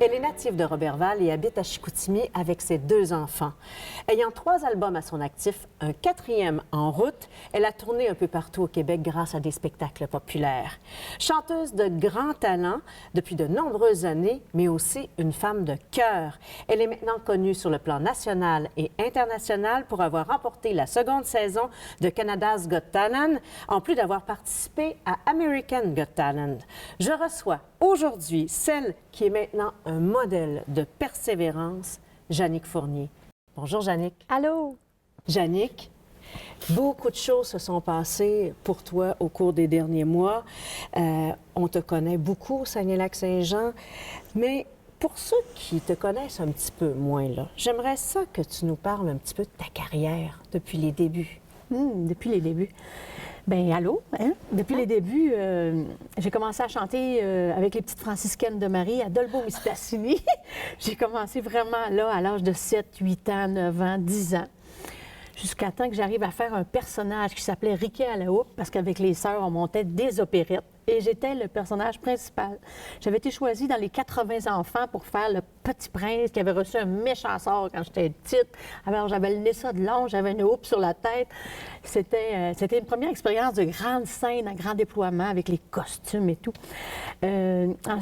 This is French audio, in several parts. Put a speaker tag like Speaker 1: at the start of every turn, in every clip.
Speaker 1: Elle est native de Roberval et habite à Chicoutimi avec ses 2 enfants. Ayant 3 albums à son actif, un 4e en route, elle a tourné un peu partout au Québec grâce à des spectacles populaires. Chanteuse de grand talent depuis de nombreuses années, mais aussi une femme de cœur. Elle est maintenant connue sur le plan national et international pour avoir remporté la seconde saison de Canada's Got Talent, en plus d'avoir participé à American Got Talent. Je reçois aujourd'hui celle qui est maintenant un modèle de persévérance, Jannick Fournier. Bonjour, Jannick.
Speaker 2: Allô?
Speaker 1: Jannick, beaucoup de choses se sont passées pour toi au cours des derniers mois. On te connaît beaucoup au Saguenay-Lac-Saint-Jean, mais pour ceux qui te connaissent un petit peu moins, là, j'aimerais ça que tu nous parles un petit peu de ta carrière depuis les débuts.
Speaker 2: Depuis les débuts. Bien, allô? Hein? Depuis les débuts, j'ai commencé à chanter avec les petites franciscaines de Marie à Dolbeau-Mistassini. J'ai commencé vraiment là à l'âge de 7, 8 ans, 9 ans, 10 ans. Jusqu'à temps que j'arrive à faire un personnage qui s'appelait Riquet à la houppe, parce qu'avec les sœurs, on montait des opérettes. Et j'étais le personnage principal. J'avais été choisie dans les 80 enfants pour faire le Petit Prince qui avait reçu un méchant sort quand j'étais petite. Alors, j'avais le nez ça de long, j'avais une houppe sur la tête. C'était une première expérience de grande scène, un grand déploiement avec les costumes et tout.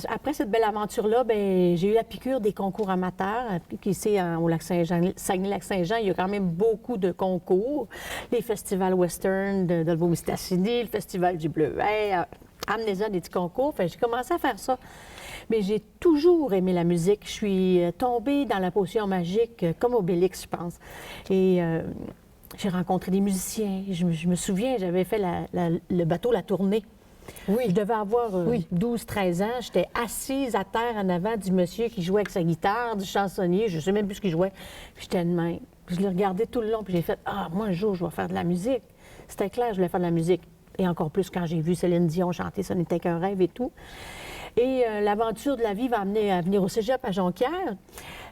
Speaker 2: Après cette belle aventure-là, ben, j'ai eu la piqûre des concours amateurs. Ici, au Lac-Saint-Jean, Saguenay-Lac-Saint-Jean, il y a quand même beaucoup de concours. Les festivals western de Dolbeau-Mistassini, le festival du Bleuet, amenez-en des petits concours. J'ai commencé à faire ça. Mais j'ai toujours aimé la musique. Je suis tombée dans la potion magique, comme Obélix, je pense. Et j'ai rencontré des musiciens. Je me souviens, j'avais fait le bateau La Tournée.
Speaker 1: Oui.
Speaker 2: Je devais avoir 12-13 ans. J'étais assise à terre en avant du monsieur qui jouait avec sa guitare, du chansonnier. Je ne sais même plus ce qu'il jouait. Puis j'étais de même. Je l'ai regardé tout le long, puis j'ai fait « Ah, moi, un jour, je vais faire de la musique. » C'était clair, je voulais faire de la musique. Et encore plus quand j'ai vu Céline Dion chanter « Ça n'était qu'un rêve » et tout. Et l'aventure de la vie m'a amené à venir au cégep à Jonquière,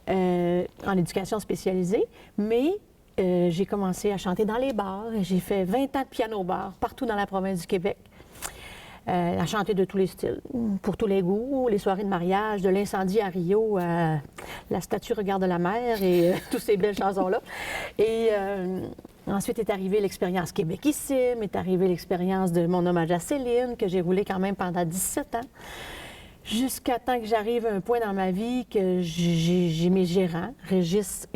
Speaker 2: en éducation spécialisée. Mais j'ai commencé à chanter dans les bars. J'ai fait 20 ans de piano-bar partout dans la province du Québec. À chanter de tous les styles, pour tous les goûts, les soirées de mariage, de l'incendie à Rio, la statue Regarde la mer et toutes ces belles chansons-là. Et ensuite est arrivée l'expérience Québécissime, est arrivée l'expérience de mon hommage à Céline, que j'ai roulé quand même pendant 17 ans. Jusqu'à temps que j'arrive à un point dans ma vie que j'ai mes gérants, Régis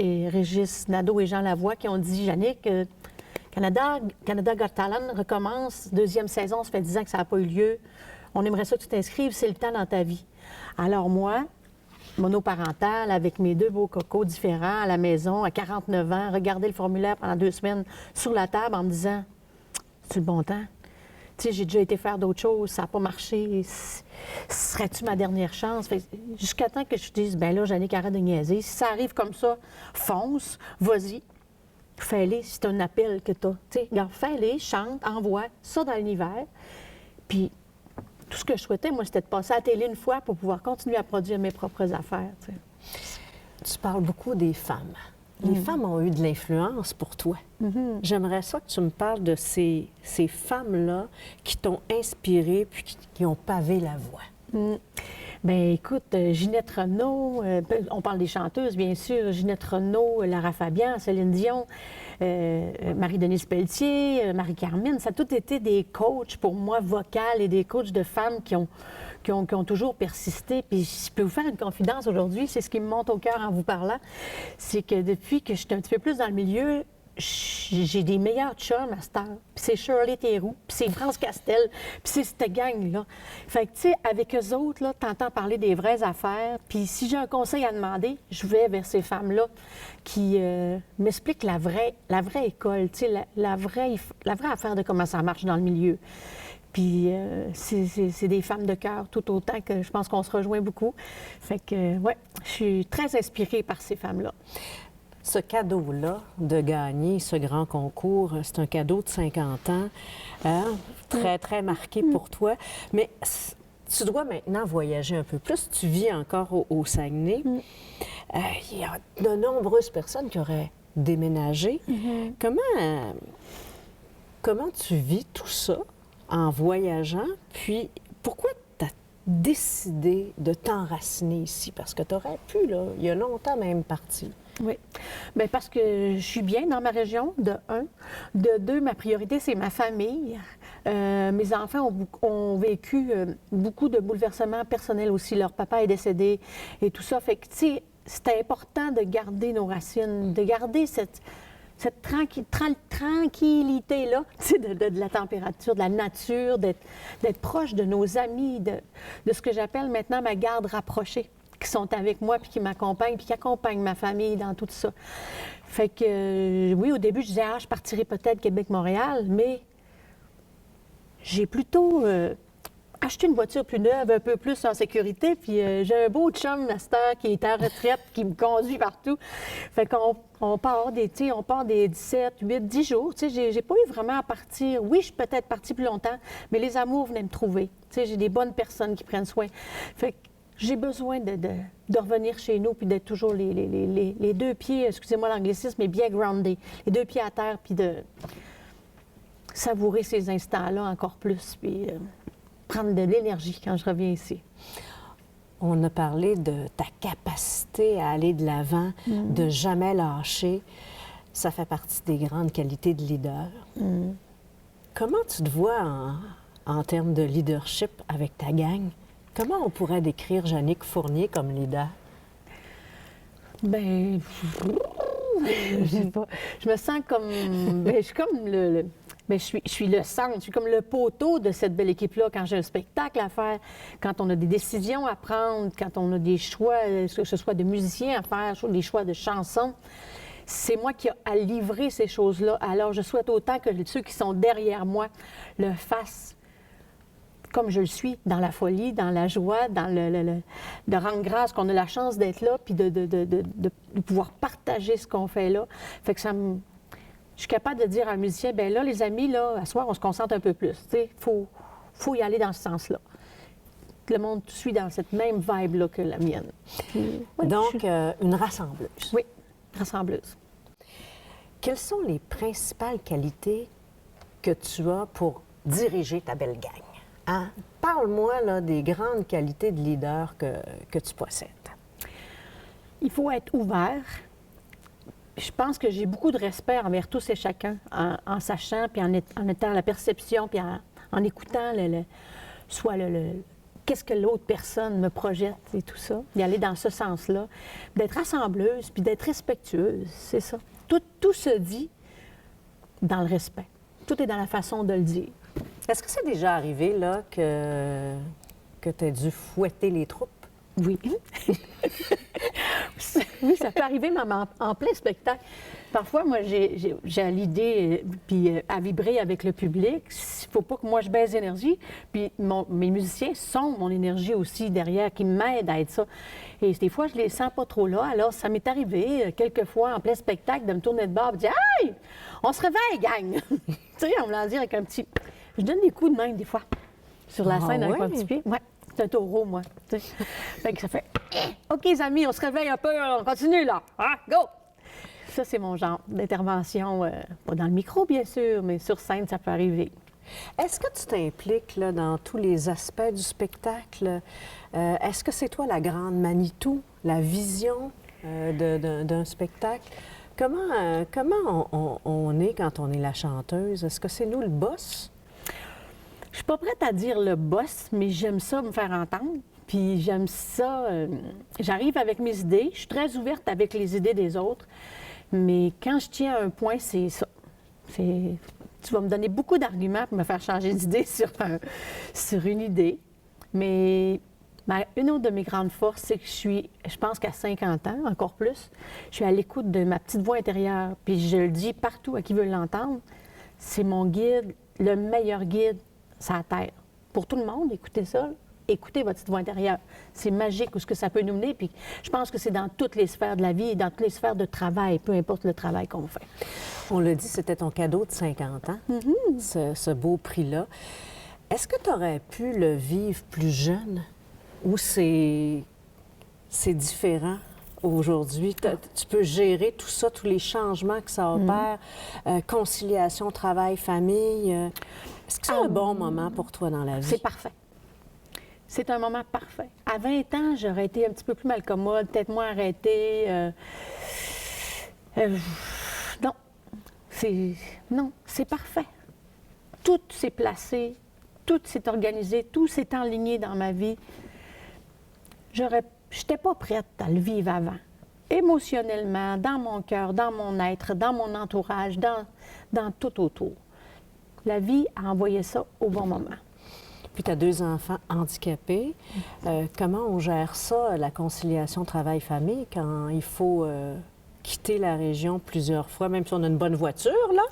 Speaker 2: Nadeau et Jean Lavoie, qui ont dit « Jannick, Canada Got Talent recommence, 2e saison, ça fait 10 ans que ça n'a pas eu lieu. On aimerait ça que tu t'inscrives, c'est le temps dans ta vie. » Alors moi, monoparentale, avec mes 2 beaux cocos différents à la maison, à 49 ans, regarder le formulaire pendant 2 semaines sur la table en me disant « C'est le bon temps? Tu sais, j'ai déjà été faire d'autres choses, ça n'a pas marché. Serais-tu ma dernière chance? » Jusqu'à temps que je dise « Ben là, Jannick, arrête de niaiser. Si ça arrive comme ça, fonce, vas-y. Fais-les, c'est un appel que tu as. Tu sais, regarde, fais-les, chante, envoie ça dans l'univers. » Puis, tout ce que je souhaitais, moi, c'était de passer à la télé une fois pour pouvoir continuer à produire mes propres affaires. Tu sais.
Speaker 1: Tu parles beaucoup des femmes. Les femmes ont eu de l'influence pour toi. J'aimerais ça que tu me parles de ces femmes-là qui t'ont inspirée puis qui ont pavé la voie.
Speaker 2: Bien, écoute, Ginette Renault, on parle des chanteuses, bien sûr, Ginette Renault, Lara Fabian, Céline Dion, Marie-Denise Pelletier, Marie-Carmen, ça a tout été des coachs pour moi vocales et des coachs de femmes qui ont toujours persisté. Puis je peux vous faire une confidence aujourd'hui, c'est ce qui me monte au cœur en vous parlant, c'est que depuis que je suis un petit peu plus dans le milieu, j'ai des meilleurs chums à cette heure. Puis c'est Shirley Théroux, puis c'est France Castel, puis c'est cette gang-là. Fait que, tu sais, avec eux autres, là, t'entends parler des vraies affaires. Puis si j'ai un conseil à demander, je vais vers ces femmes-là qui m'expliquent la vraie école, tu sais, la vraie affaire de comment ça marche dans le milieu. Puis c'est des femmes de cœur tout autant que je pense qu'on se rejoint beaucoup. Fait que, ouais, je suis très inspirée par ces femmes-là.
Speaker 1: Ce cadeau-là, de gagner ce grand concours, c'est un cadeau de 50 ans, hein? Très, très marqué pour toi. Mais tu dois maintenant voyager un peu plus. Tu vis encore au Saguenay. Il y a de nombreuses personnes qui auraient déménagé. Comment tu vis tout ça en voyageant? Puis pourquoi décidé de t'enraciner ici? Parce que tu aurais pu, là, il y a longtemps même, partir.
Speaker 2: Oui. Bien, parce que je suis bien dans ma région, de un. De deux, ma priorité, c'est ma famille. Mes enfants ont vécu beaucoup de bouleversements personnels aussi. Leur papa est décédé et tout ça. Fait que, tu sais, c'est important de garder nos racines, de garder cette tranquillité-là, tu sais, de la température, de la nature, d'être proche de nos amis, de ce que j'appelle maintenant ma garde rapprochée, qui sont avec moi, puis qui m'accompagnent, puis qui accompagnent ma famille dans tout ça. Fait que, oui, au début, je disais, je partirais peut-être Québec-Montréal, mais j'ai plutôt acheté une voiture plus neuve, un peu plus en sécurité, puis j'ai un beau chum master qui est en retraite, qui me conduit partout. Fait qu'on part des 17, 8, 10 jours. Tu sais, j'ai pas eu vraiment à partir. Oui, je suis peut-être partie plus longtemps, mais les amours venaient me trouver. Tu sais, j'ai des bonnes personnes qui prennent soin. Fait que j'ai besoin de revenir chez nous puis d'être toujours les deux pieds, excusez-moi l'anglicisme, mais bien groundés. Les deux pieds à terre, puis de savourer ces instants-là encore plus, puis prendre de l'énergie quand je reviens ici.
Speaker 1: On a parlé de ta capacité à aller de l'avant, de jamais lâcher. Ça fait partie des grandes qualités de leader. Comment tu te vois en termes de leadership avec ta gang? Comment on pourrait décrire Jannick Fournier comme leader?
Speaker 2: Bien, je sais pas. Je me sens comme... Bien, je suis comme je suis le centre, je suis comme le poteau de cette belle équipe-là quand j'ai un spectacle à faire, quand on a des décisions à prendre, quand on a des choix, que ce soit de musiciens à faire, des choix de chansons. C'est moi qui ai à livrer ces choses-là. Alors, je souhaite autant que ceux qui sont derrière moi le fassent comme je le suis, dans la folie, dans la joie, dans de rendre grâce qu'on a la chance d'être là, puis de pouvoir partager ce qu'on fait là. Fait que je suis capable de dire à un musicien, bien là, les amis, là, à soir, on se concentre un peu plus. Tu sais, faut y aller dans ce sens-là. Le monde suit dans cette même vibe-là que la mienne. Puis, oui,
Speaker 1: donc, une rassembleuse.
Speaker 2: Oui, rassembleuse.
Speaker 1: Quelles sont les principales qualités que tu as pour diriger ta belle gang? Hein? Parle-moi là, des grandes qualités de leader que tu possèdes.
Speaker 2: Il faut être ouvert. Je pense que j'ai beaucoup de respect envers tous et chacun, en sachant, puis en étant à la perception, puis en écoutant qu'est-ce que l'autre personne me projette et tout ça, d'y aller dans ce sens-là, d'être rassembleuse, puis d'être respectueuse, c'est ça. Tout se dit dans le respect. Tout est dans la façon de le dire.
Speaker 1: Est-ce que c'est déjà arrivé, là, que tu as dû fouetter les troupes?
Speaker 2: Oui. Oui, ça peut arriver, même en plein spectacle. Parfois, moi, j'ai l'idée, puis à vibrer avec le public. Il ne faut pas que moi, je baisse d'énergie. Puis mes musiciens sont mon énergie aussi derrière, qui m'aident à être ça. Et des fois, je les sens pas trop là. Alors, ça m'est arrivé, quelques fois, en plein spectacle, de me tourner de bord et de dire « Hey! On se réveille, gang! » Tu sais, on me l'a dit avec un petit... Je donne des coups de main, des fois, sur la scène avec mon petit pied. Ouais. C'est un taureau, moi. Fait que ça fait OK, les amis, on se réveille un peu, on continue, là. Hein? Go! Ça, c'est mon genre d'intervention. Pas dans le micro, bien sûr, mais sur scène, ça peut arriver.
Speaker 1: Est-ce que tu t'impliques là, dans tous les aspects du spectacle? Est-ce que c'est toi la grande Manitou, la vision d'un spectacle? Comment on est quand on est la chanteuse? Est-ce que c'est nous le boss?
Speaker 2: Je suis pas prête à dire le boss, mais j'aime ça me faire entendre. Puis j'aime ça. J'arrive avec mes idées. Je suis très ouverte avec les idées des autres. Mais quand je tiens à un point, c'est ça. Tu vas me donner beaucoup d'arguments pour me faire changer d'idée sur une idée. Mais une autre de mes grandes forces, c'est que je pense qu'à 50 ans, encore plus, je suis à l'écoute de ma petite voix intérieure. Puis je le dis partout à qui veut l'entendre. C'est mon guide, le meilleur guide. C'est la terre. Pour tout le monde, écoutez ça. Écoutez votre petite voix intérieure. C'est magique où ce que ça peut nous mener. Puis je pense que c'est dans toutes les sphères de la vie et dans toutes les sphères de travail, peu importe le travail qu'on fait.
Speaker 1: On l'a dit, c'était ton cadeau de 50 ans, ce beau prix-là. Est-ce que tu aurais pu le vivre plus jeune ou c'est différent aujourd'hui? Tu peux gérer tout ça, tous les changements que ça opère, conciliation, travail, famille. Est-ce que c'est un bon moment pour toi dans la vie?
Speaker 2: C'est parfait. c'est un moment parfait. À 20 ans, j'aurais été un petit peu plus malcommode, peut-être moins arrêtée. Non, c'est parfait. Tout s'est placé, tout s'est organisé, tout s'est enligné dans ma vie. Je n'étais pas prête à le vivre avant. Émotionnellement, dans mon cœur, dans mon être, dans mon entourage, dans tout autour. La vie a envoyé ça au bon moment.
Speaker 1: Puis tu as 2 enfants handicapés. Comment on gère ça, la conciliation travail-famille, quand il faut quitter la région plusieurs fois, même si on a une bonne voiture, là?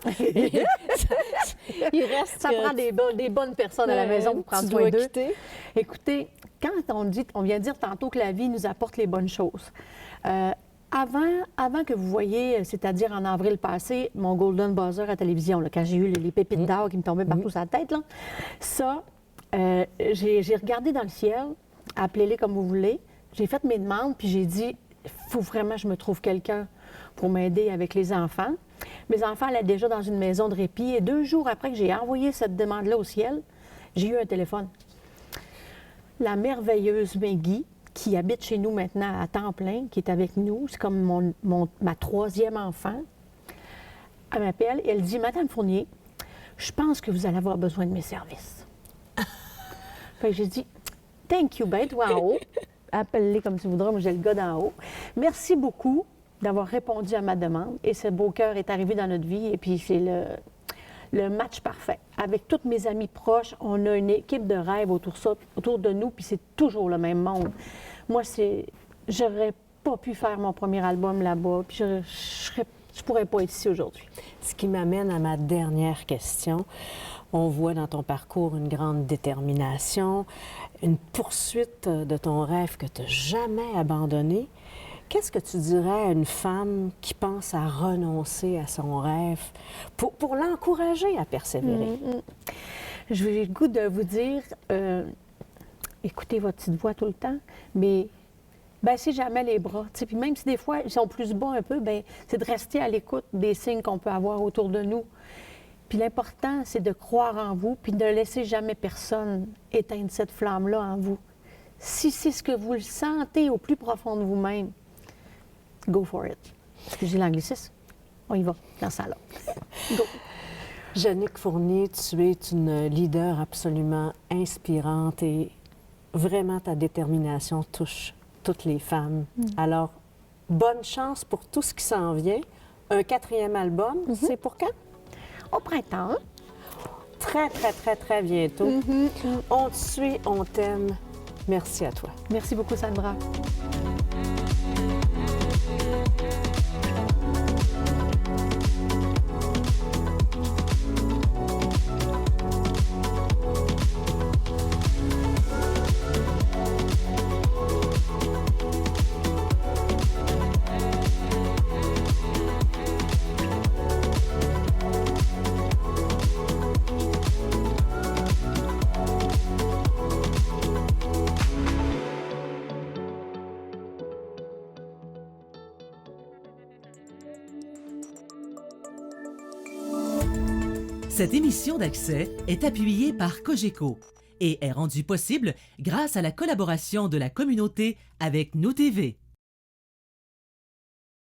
Speaker 2: Il reste... Ça prend des bonnes personnes à la maison pour prendre soin d'eux. Écoutez, quand on vient de dire tantôt que la vie nous apporte les bonnes choses, avant que vous voyiez, c'est-à-dire en avril passé, mon Golden Buzzer à télévision, là, quand j'ai eu les pépites d'or qui me tombaient partout sur la tête, là, ça, j'ai regardé dans le ciel, appelez-les comme vous voulez, j'ai fait mes demandes, puis j'ai dit, il faut vraiment que je me trouve quelqu'un pour m'aider avec les enfants. Mes enfants allaient déjà dans une maison de répit, et 2 jours après que j'ai envoyé cette demande-là au ciel, j'ai eu un téléphone. La merveilleuse Maggie, qui habite chez nous maintenant à temps plein, qui est avec nous, c'est comme ma 3e enfant. Elle m'appelle et elle dit, Madame Fournier, je pense que vous allez avoir besoin de mes services. Fait que j'ai dit, thank you, ben, toi en haut. Appelle-les comme tu voudras, moi j'ai le gars d'en haut. Merci beaucoup d'avoir répondu à ma demande. Et ce beau cœur est arrivé dans notre vie et puis c'est le match parfait. Avec tous mes amis proches, on a une équipe de rêve autour de nous, puis c'est toujours le même monde. Moi, j'aurais pas pu faire mon premier album là-bas, puis je pourrais pas être ici aujourd'hui.
Speaker 1: Ce qui m'amène à ma dernière question. On voit dans ton parcours une grande détermination, une poursuite de ton rêve que tu n'as jamais abandonné. Qu'est-ce que tu dirais à une femme qui pense à renoncer à son rêve pour l'encourager à persévérer?
Speaker 2: J'ai le goût de vous dire, écoutez votre petite voix tout le temps, mais baissez jamais les bras. Puis même si des fois ils sont plus bas un peu, c'est de rester à l'écoute des signes qu'on peut avoir autour de nous. Puis l'important, c'est de croire en vous, puis de ne laisser jamais personne éteindre cette flamme-là en vous. Si c'est ce que vous le sentez au plus profond de vous-même, go for it. Excusez l'anglicisme. On y va, dans ça là. Go.
Speaker 1: Jannick Fournier, tu es une leader absolument inspirante et vraiment ta détermination touche toutes les femmes. Alors, bonne chance pour tout ce qui s'en vient. Un 4e album, c'est pour quand?
Speaker 2: Au printemps.
Speaker 1: Très, très, très, très bientôt. On te suit, on t'aime. Merci à toi.
Speaker 2: Merci beaucoup, Sandra.
Speaker 3: Cette émission d'Accès est appuyée par Cogeco et est rendue possible grâce à la collaboration de la communauté avec Nous TV.